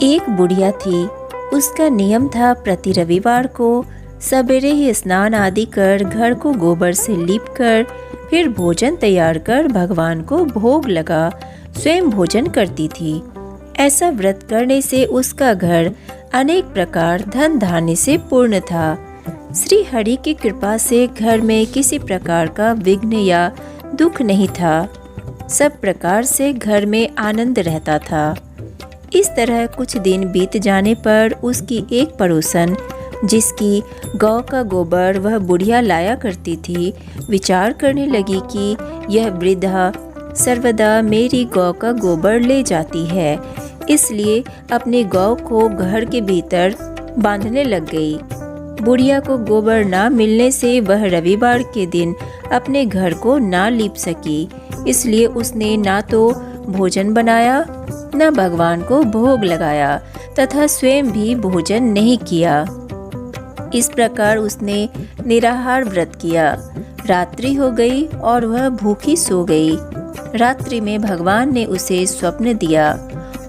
एक बुढ़िया थी। उसका नियम था प्रति रविवार को सवेरे ही स्नान आदि कर घर को गोबर से लीप कर फिर भोजन तैयार कर भगवान को भोग लगा स्वयं भोजन करती थी। ऐसा व्रत करने से उसका घर अनेक प्रकार धन धान्य से पूर्ण था। श्री हरि की कृपा से घर में किसी प्रकार का विघ्न या दुख नहीं था। सब प्रकार से घर में आनंद रहता था। इस तरह कुछ दिन बीत जाने पर उसकी एक पड़ोसन, जिसकी गौ का गोबर वह बुढ़िया लाया करती थी, विचार करने लगी कि यह वृद्धा सर्वदा मेरी गौ का गोबर ले जाती है, इसलिए अपनी गौ को घर के भीतर बांधने लग गई। बुढ़िया को गोबर ना मिलने से वह रविवार के दिन अपने घर को ना लीप सकी, इसलिए उसने ना तो भोजन बनाया न भगवान को भोग लगाया तथा स्वयं भी भोजन नहीं किया। इस प्रकार उसने निराहार व्रत किया। रात्रि हो गई और वह भूखी सो गई। रात्रि में भगवान ने उसे स्वप्न दिया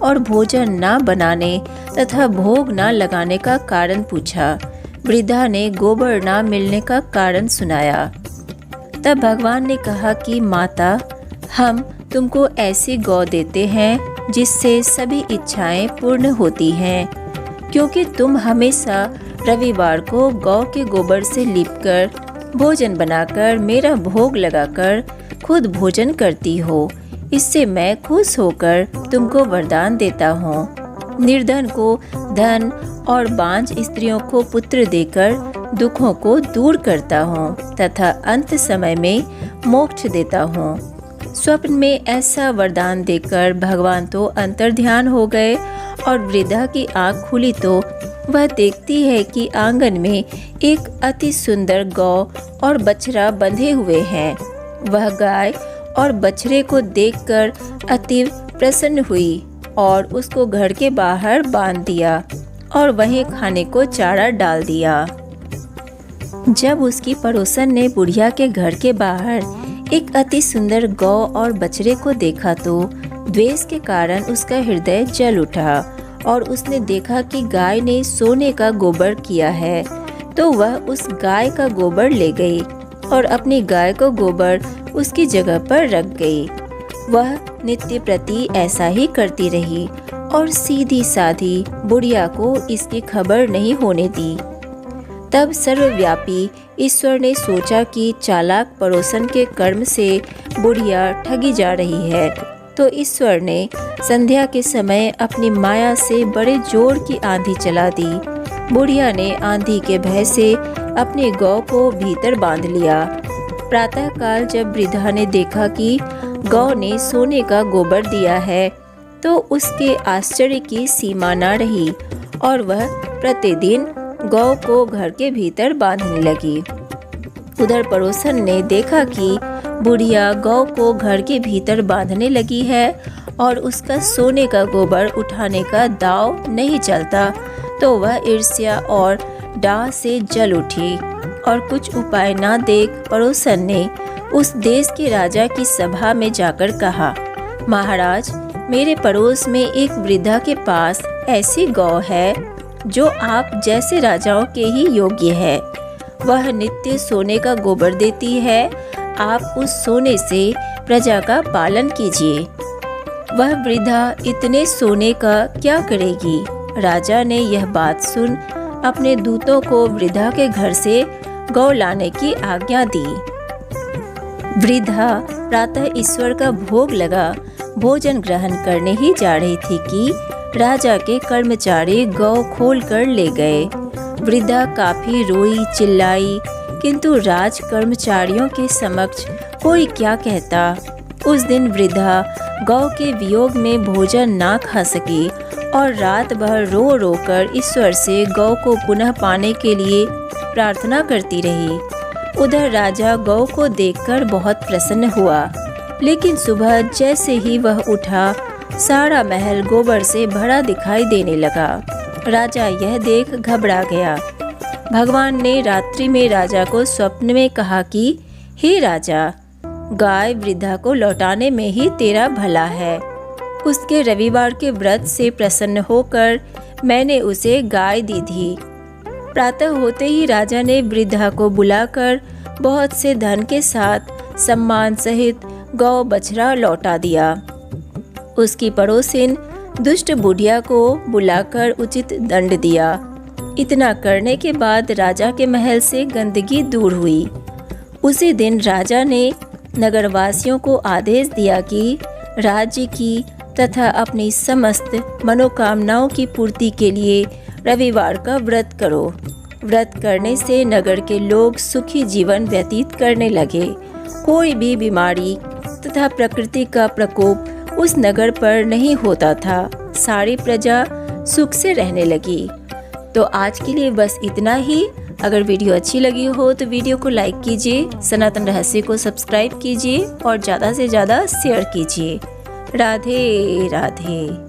और भोजन न बनाने तथा भोग न लगाने का कारण पूछा। वृद्धा ने गोबर न मिलने का कारण सुनाया। तब भगवान ने कहा कि माता, हम तुमको ऐसी गौ देते हैं जिससे सभी इच्छाएं पूर्ण होती हैं, क्योंकि तुम हमेशा रविवार को गौ के गोबर से लीपकर भोजन बनाकर मेरा भोग लगाकर खुद भोजन करती हो। इससे मैं खुश होकर तुमको वरदान देता हूँ। निर्धन को धन और बांझ स्त्रियों को पुत्र देकर दुखों को दूर करता हूँ तथा अंत समय में मोक्ष देता हूँ। स्वप्न में ऐसा वरदान देकर भगवान तो अंतर्ध्यान हो गए और वृद्धा की आँख खुली तो वह देखती है कि आंगन में एक अति सुंदर गौ और बछड़ा बंधे हुए हैं। वह गाय और बछड़े को देखकर अति प्रसन्न हुई और उसको घर के बाहर बांध दिया और वहीं खाने को चारा डाल दिया। जब उसकी पड़ोसन ने बुढ़िया के घर के बाहर एक अति सुंदर गौ और बछड़े को देखा तो द्वेष के कारण उसका हृदय जल उठा और उसने देखा कि गाय ने सोने का गोबर किया है, तो वह उस गाय का गोबर ले गई और अपनी गाय को गोबर उसकी जगह पर रख गई। वह नित्य प्रति ऐसा ही करती रही और सीधी साधी बुढ़िया को इसकी खबर नहीं होने दी। तब सर्वव्यापी ईश्वर ने सोचा कि चालाक पड़ोसन के कर्म से बुढ़िया ठगी जा रही है, तो ईश्वर ने संध्या के समय अपनी माया से बड़े जोर की आंधी चला दी। बुढ़िया ने आंधी के भय से अपनी गौ को भीतर बांध लिया। प्रातःकाल जब वृद्धा ने देखा कि गौ ने सोने का गोबर दिया है, तो उसके आश्चर्य की सीमा न रही और वह प्रतिदिन गौ को घर के भीतर बांधने लगी। उधर पड़ोसन ने देखा कि बुढ़िया गौ को घर के भीतर बांधने लगी है और उसका सोने का गोबर उठाने का दाव नहीं चलता, तो वह ईर्ष्या और डाह से जल उठी और कुछ उपाय न देख पड़ोसन ने उस देश के राजा की सभा में जाकर कहा, महाराज, मेरे पड़ोस में एक वृद्धा के पास ऐसी गौ है जो आप जैसे राजाओं के ही योग्य है। वह नित्य सोने का गोबर देती है। आप उस सोने से प्रजा का पालन कीजिए। वह वृद्धा इतने सोने का क्या करेगी? राजा ने यह बात सुन अपने दूतों को वृद्धा के घर से गौ लाने की आज्ञा दी। वृद्धा प्रातः ईश्वर का भोग लगा भोजन ग्रहण करने ही जा रही थी कि राजा के कर्मचारी गौ खोल कर ले गए। वृद्धा काफी रोई चिल्लाई, किंतु राज कर्मचारियों के समक्ष कोई क्या कहता। उस दिन वृद्धा गौ के वियोग में भोजन ना खा सकी और रात भर रो रो कर ईश्वर से गौ को पुनः पाने के लिए प्रार्थना करती रही। उधर राजा गौ को देखकर बहुत प्रसन्न हुआ, लेकिन सुबह जैसे ही वह उठा, सारा महल गोबर से भरा दिखाई देने लगा। राजा यह देख घबरा गया। भगवान ने रात्रि में राजा को स्वप्न में कहा कि हे राजा, गाय वृद्धा को लौटाने में ही तेरा भला है। उसके रविवार के व्रत से प्रसन्न होकर मैंने उसे गाय दी थी। प्रातः होते ही राजा ने वृद्धा को बुलाकर बहुत से धन के साथ सम्मान सहित गौ बछड़ा लौटा दिया। उसकी पड़ोसिन दुष्ट बुढ़िया को बुलाकर उचित दंड दिया। इतना करने के बाद राजा के महल से गंदगी दूर हुई। उसी दिन राजा ने नगरवासियों को आदेश दिया कि राज्य की तथा अपनी समस्त मनोकामनाओं की पूर्ति के लिए रविवार का व्रत करो। व्रत करने से नगर के लोग सुखी जीवन व्यतीत करने लगे। कोई भी बीमारी तथा प्रकृति का प्रकोप उस नगर पर नहीं होता था। सारी प्रजा सुख से रहने लगी। तो आज के लिए बस इतना ही। अगर वीडियो अच्छी लगी हो तो वीडियो को लाइक कीजिए, सनातन रहस्य को सब्सक्राइब कीजिए और ज़्यादा से ज़्यादा शेयर कीजिए। राधे राधे।